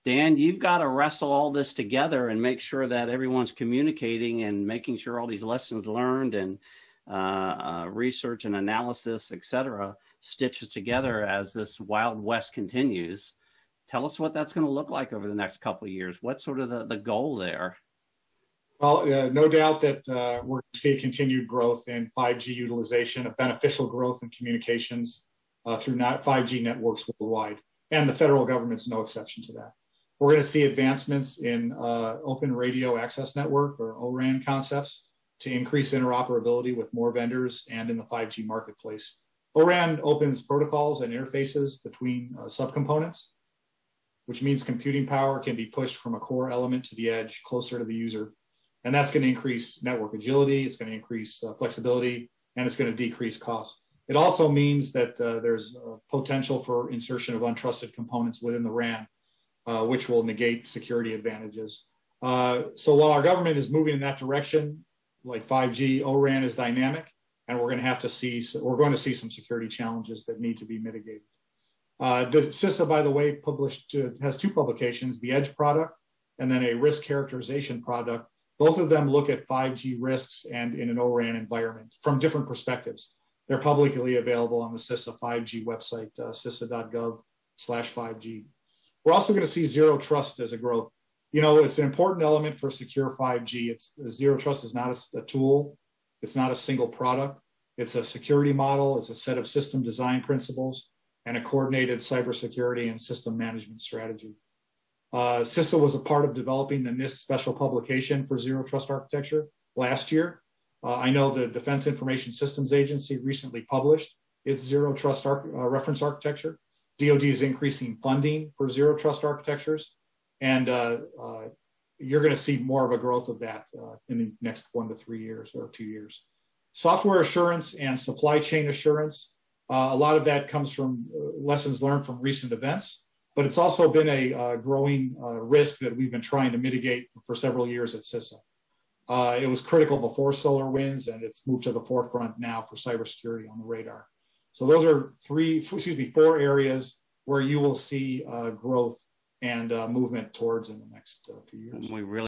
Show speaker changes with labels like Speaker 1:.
Speaker 1: Dan, you've got to wrestle all this together and make sure that everyone's communicating and making sure all these lessons learned and research and analysis, et cetera, stitches together as this Wild West continues. Tell us what that's going to look like over the next couple of years. What's sort of the goal there?
Speaker 2: Well, no doubt that we're going to see continued growth in 5G utilization, a beneficial growth in communications through 5G networks worldwide. And the federal government's no exception to that. We're going to see advancements in open radio access network, or ORAN concepts, to increase interoperability with more vendors and in the 5G marketplace. ORAN opens protocols and interfaces between subcomponents, which means computing power can be pushed from a core element to the edge, closer to the user. And that's going to increase network agility, it's going to increase flexibility, and it's going to decrease costs. It also means that there's potential for insertion of untrusted components within the RAN, which will negate security advantages. So while our government is moving in that direction, like 5G, ORAN is dynamic, and we're going to see some security challenges that need to be mitigated. The CISA, by the way, has two publications, the Edge product and then a risk characterization product. Both of them look at 5G risks and in an ORAN environment from different perspectives. They're publicly available on the CISA 5G website, cisa.gov/5G. We're also going to see zero trust as a growth. You know, it's an important element for secure 5G. Zero trust is not a tool. It's not a single product. It's a security model. It's a set of system design principles and a coordinated cybersecurity and system management strategy. CISA was a part of developing the NIST special publication for zero trust architecture last year. I know the Defense Information Systems Agency recently published its zero trust reference architecture. DoD is increasing funding for zero trust architectures, and you're going to see more of a growth of that in the next 1 to 3 years or 2 years. Software assurance and supply chain assurance, a lot of that comes from lessons learned from recent events. But it's also been a growing risk that we've been trying to mitigate for several years at CISA. It was critical before SolarWinds, and it's moved to the forefront now for cybersecurity on the radar. So those are 4 areas where you will see growth and movement towards in the next few years.
Speaker 1: We really